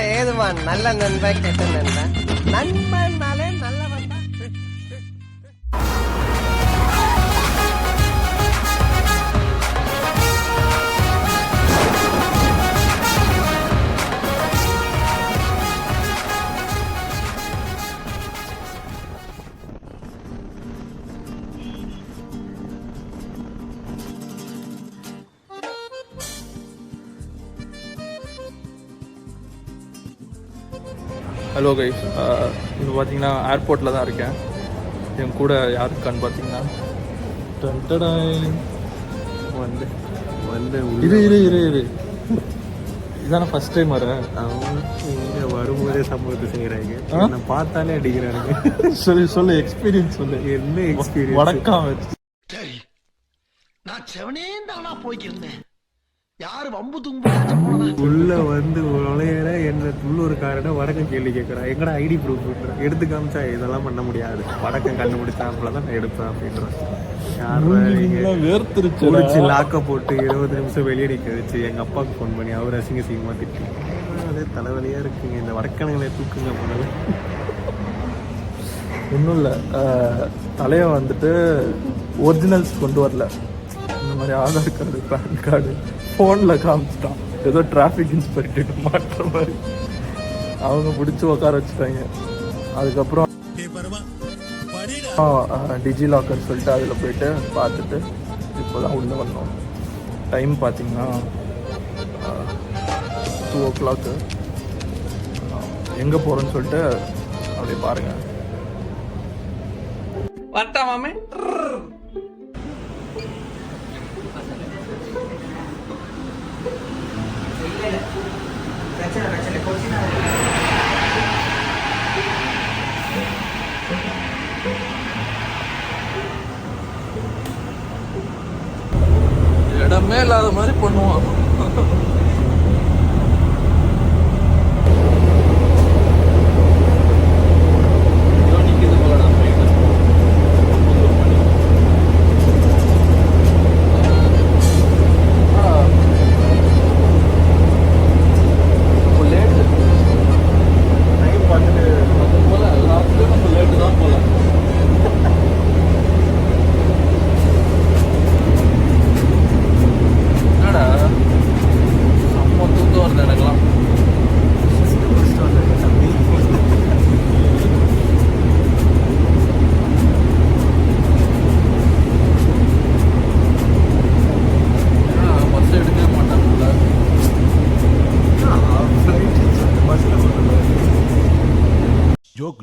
ஏதுமா நல்ல நண்பன் கெட்ட நண்பன் நண்பன்னாலே நல்லவன் தான். ஹலோ கைஸ், இப்போ பார்த்தீங்கன்னா ஏர்போர்ட்டில் தான் இருக்கேன். என் கூட யார் இருக்கான்னு பார்த்தீங்கன்னா வந்து வந்து இரு இரு இரு இரு இதான ஃபர்ஸ்ட் டைம் வரேன். அவங்க வரும்போதே சம்பவத்தை செய்கிறாங்க, பார்த்தாலே அடிக்கிறாங்க. சொல்லு எக்ஸ்பீரியன்ஸ் சொல்லு. என்ன எக்ஸ்பீரியன்ஸ்? வடக்கம் வச்சு சரி, நான் செவனே தானா போய்க்கிருந்தேன். யாரு வம்பு தும்பு உள்ள வந்து நுழையிற என்ன உள்ளூர்காரன வடக்கம் கேள்வி கேட்கறான். எங்கடா ஐடி ப்ரூஃப் எடுத்து காமிச்சா இதெல்லாம் பண்ண முடியாது, வடக்கம் கண்டுபிடிச்சாப்புலதான் நான் எடுப்பேன் அப்படின்றான். குளிச்சு லாக்க போட்டு 20 நிமிஷம் வெளியே நிற்க வச்சு எங்க அப்பாவுக்கு ஃபோன் பண்ணி அவர் அசிங்கமா திட்டி, அதே தலைவலியா இருக்குங்க, இந்த வடக்கணங்களை தூக்குங்க முதல்ல. ஒன்றும் இல்லை, தலையை வந்துட்டு ஒரிஜினல்ஸ் கொண்டு வரல. இந்த மாதிரி ஆதார் கார்டு, பேன் கார்டு ஃபோனில் காமிச்சிட்டான். ஏதோ டிராஃபிக் இன்ஸ்பெக்டர் மாட்டுற மாதிரி அவங்க பிடிச்சி உட்கார வச்சுட்டாங்க. அதுக்கப்புறம் டிஜி லாக்கர் சொல்லிட்டு அதில் போயிட்டு பார்த்துட்டு இப்போ தான் உள்ளே வந்தோம். டைம் பார்த்தீங்கன்னா 2 o'clock. எங்கே போகிறோன்னு சொல்லிட்டு அப்படியே பாருங்கள். வரட்டா மாமே? இடமே இல்லாத மாதிரி பண்ணுவான்.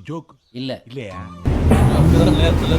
ஜோக் இல்ல இல்லையா? நேரத்தில்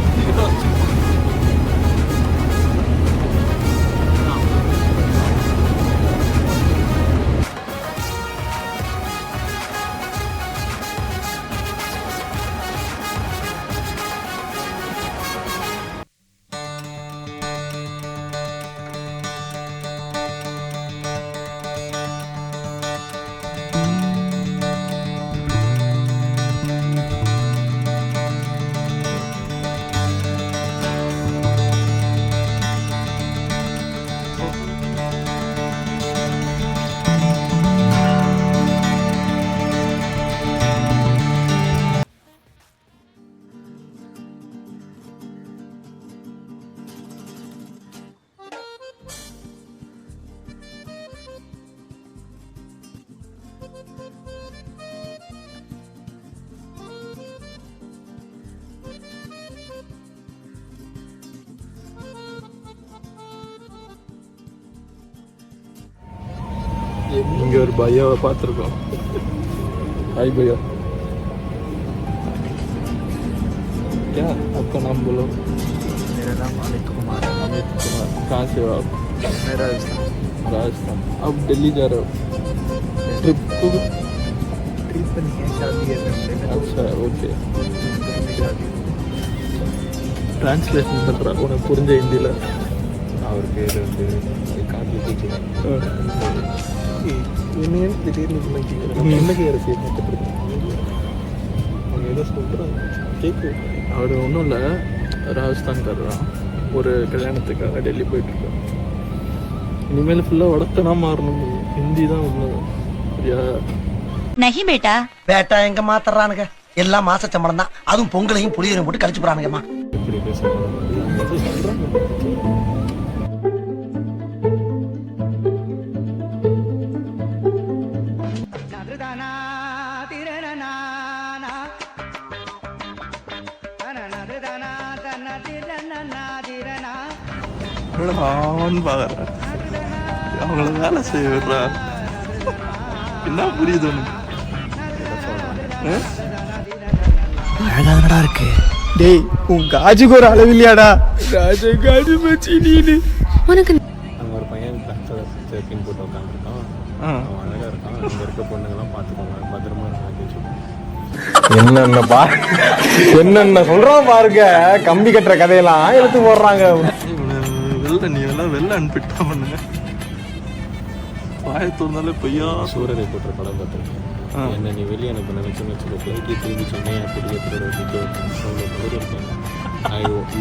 இங்கே ஒரு பையாவை பார்த்துருக்கோம். हाय भैया, क्या आपका नाम बोलो? मेरा नाम अमित कुमार है। अमित कुमार, कहाँ से हो आप? मैं राजस्थान। अब दिल्ली जा रहे हो ट्रिप को? ट्रिप पर नहीं है, शादी है। अच्छा ओके, டிரான்ஸ்லேஷன் பண்ணுறேன் உனக்கு புரிஞ்ச ஹிந்தியில். அவர் பேர் வந்து கார்த்திக். என்ன திடீர்னு என்னைக்கு அரசியல் மாற்றப்படுது அவங்க ஏதோ சொல்கிறாங்க கேட்கு. அவர் ஒன்றும் இல்லை, ராஜஸ்தான்காரர் தான். ஒரு கல்யாணத்துக்காக டெல்லி போயிட்டுருக்கோம். இனிமேல் ஃபுல்லாக வடக்கனா மாறணும், ஹிந்தி தான் ஒன்று சரியா. नहीं बेटा பேட்டா எங்க மாத்தறானுங்க எல்லாம் மாச சம்பளம் தான் அதுவும் பொங்கலையும் புளியரையும் போட்டு கழிச்சு போறானுங்கம்மா இப்படி பேசுறாங்க அவன் பாக்குற அவங்கள வேலை செய்ய விடுறா என்ன புரியுது உனக்கு அழகாதனடா இருக்கு டேய் உன் காஜுக்கு ஒரு அளவு இல்லையாடா ராஜா காஜு மச்சி நீனு உனக்கு அங்கே ஒரு பையன் பின் போட்டு உட்காந்துருக்கான் அவன் அழகாக இருக்கான் அங்கே இருக்க பொண்ணுங்கெல்லாம் பார்த்துக்கோங்க பத்திரமா இருக்கான்னு சொல்லி என்னென்ன சொல்றான் பாருங்க கம்பி கட்டுற கதையெல்லாம் எடுத்து போடுறாங்க வெளில நீ எல்லாம் வெளில அனுப்பிட்டா பண்ணுங்க வாயத்தோர்ந்தாலே பொய்யா சூரரை போட்டுற படம் பார்த்துருக்கேன் என்ன நீ வெளியே அனுப்ப நினைச்சுன்னு வச்சுக்கோ ஃப்ளைட்டே திரும்பி சொன்னேன் அப்படி எத்தோட டிக்கெட் அவ்வளோ பேர் இருக்கேன்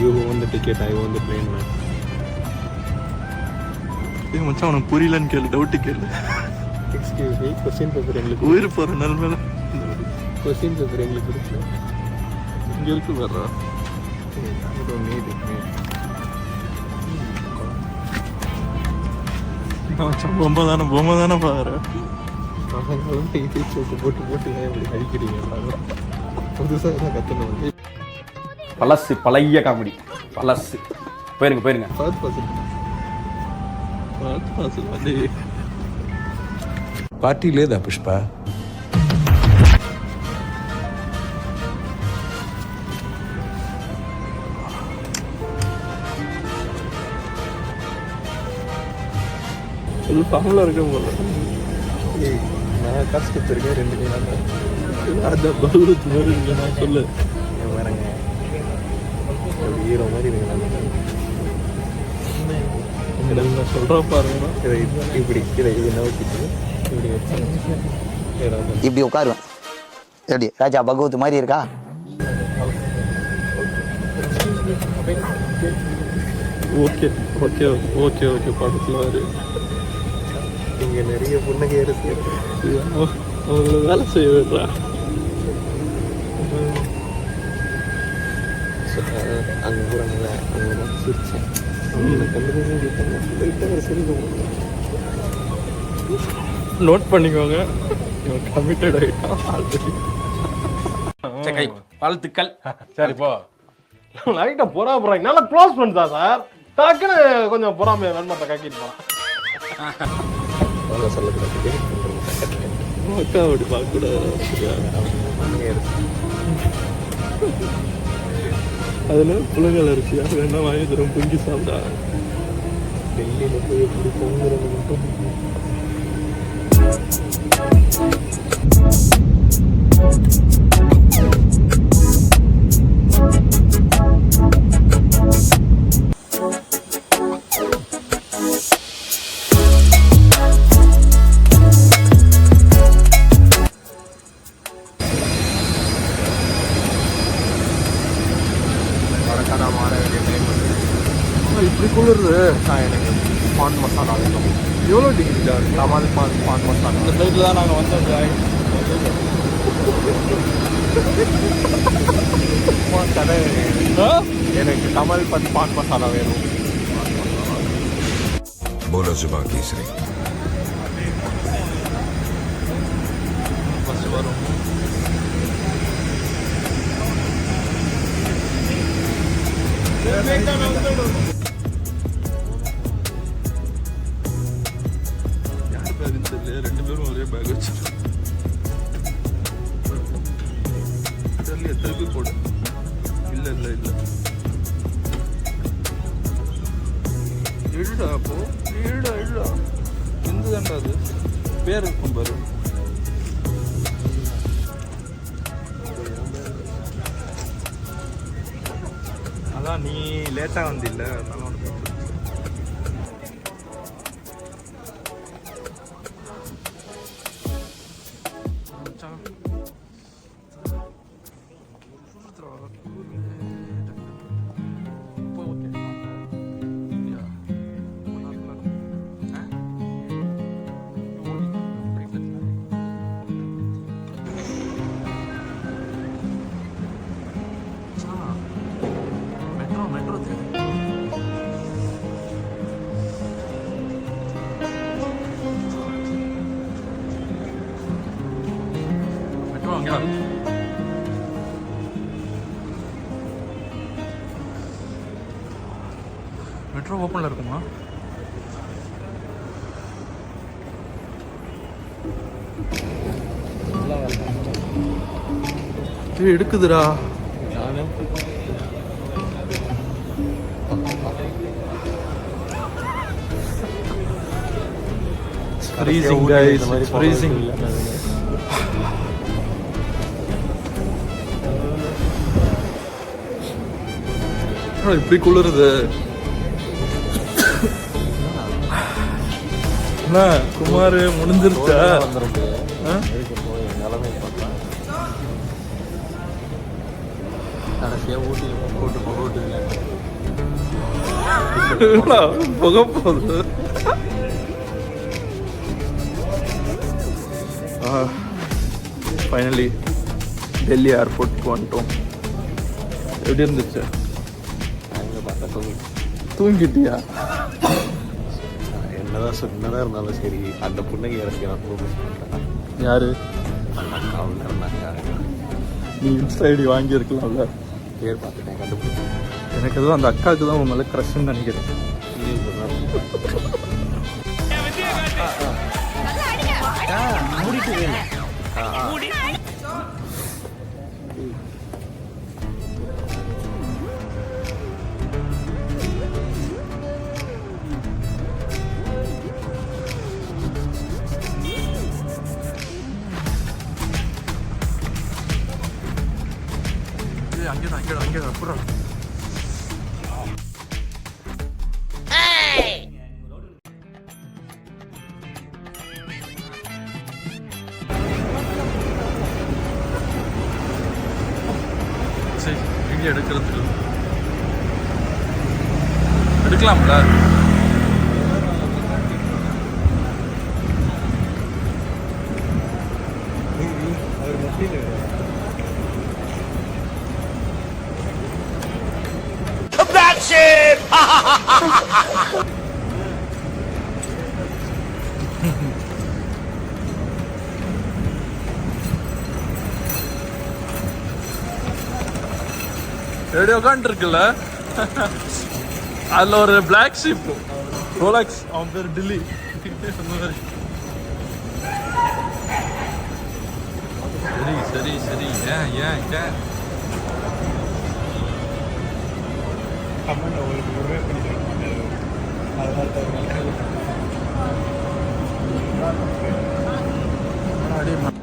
you own the ticket I own the plane ஏய் மச்சான் உனக்கு புரியலன்னு கேளு டவுட்டு கேளு எக்ஸ்கியூஸ் மீ கொஸ்டின் பேப்பர் எங்களுக்கு உயிர் போகிற நிலமையில கொஸ்டின் பேப்பர் எங்களுக்கு கொடுக்கல இங்கே இருக்கு வர்றா பொம்மை தானே பாரு இதே சோக்கு போட்டு போட்டு ஏன் இப்படி அடிக்கிறீங்க எல்லாரும் புதுசாக தான் கற்றணும் பழசு பழைய காமெடி பழசு போயிருங்க ஃபர்ஸ்ட் பர்சன் పార్టీ లేదా పుష్ప ஃபுல் ஃபார்மில் இருக்க போல நான் காசு கொடுத்துருக்கேன் 2 நாள் அதான் பகவத் மாதிரி இருக்கு நான் சொல்லு வரேங்க ஒரு ஹீரோ மாதிரி இருக்கேன் நான் சொல்கிறேன் பாருங்க இதை நோக்கிட்டு இப்படி வச்சு இப்படி உட்காருவேன் எப்படி ராஜா பகவத் மாதிரி இருக்கா ஓகே ஓகே ஓகே ஓகே படத்தில் வரு இங்கே நிறைய புன்னகை இருக்கு அவங்கள வேலை செய்ய விடுறா அங்கே போகிறாங்கல்ல அங்கே தான் சிரிச்சேன் அவங்க கண்டு சரி நோட் பண்ணிக்கோங்க இவன் கமிட்டட் ஆகிட்டான் ஆல்ரெடி கை வாழ்த்துக்கள் சரி போ லைட்டா போறாங்க நல்லா க்ளோஸ் பண்ணிட்டா சார் டக்குன்னு கொஞ்சம் பொறாமைய வெண்மத்தை கக்கிட்டு போறான் சொல்லக்கூடாது அக்கா அப்படி பார்க்கக்கூடாது அதில் புலங்கள் அரிசியா வேணா வாங்கி தரும் பொங்கி சாப்பிட்டா டெல்லியில் போய் எப்படி பொங்குறது மட்டும் இப்படி குளிருது எனக்கு பான் மசாலா வேணும் எவ்வளோ டிகிரி தான் கமல் பான் மசாலா இந்த ஃப்ளைட்டில் தான் நாங்கள் வந்தோம் ஜாய் கடை எனக்கு கமல் பான் மசாலா வேணும் बोलो जुबान तीसरी பஸ் வரும் யார் பேக்குன்னு தெரியல 2 பேரும் ஒரே பேக் வச்சு தெரியல எத்தனை பேர் போட இல்லை எழுடா அப்போ எழுடா எந்த தாண்டா அது பேர் இருக்கும் பாரு அதான் நீ லேட்டாக வந்தில்ல அதனால உனக்கு அங்கதான் மெட்ரோ ஓப்பன்ல இருக்குமா? எடுக்குதுடா. Freezing guys, it's freezing. இப்படி குளிருது. என்ன குமார் முடிஞ்சிருச்சா? புகை போகுது. ஃபைனலி டெல்லி ஏர்போர்ட்க்கு வந்துட்டோம். எப்படி இருந்துச்சு? தூங்கிட்டியா? என்னதான் இருந்தாலும் சரி அந்த புன்னகை எனக்கு யாரு? அவங்க இருந்தாங்க. நீ இன்ஸ்டா ஐடி வாங்கியிருக்கலாம்ல. பேர் பார்த்துட்டேன், கண்டுபிடிச்சேன். எனக்கு எதுவும் அந்த அக்காவுக்கு தான் உன் மேலே க்ரஷ்ன்னு நினைக்கிறேன். அங்கே அப்புறம் சரி வீடியோ எடுக்கிறதுக்கு எடுக்கலாம்ல. எப்படி உட்காந்துருக்குல்ல, அதுல ஒரு பிளாக் ஷீப் ரோலக்ஸ், அவன் பேர் டில்லி. சரி சரி சரி, ஏன் ஏன் ஏன் அதனால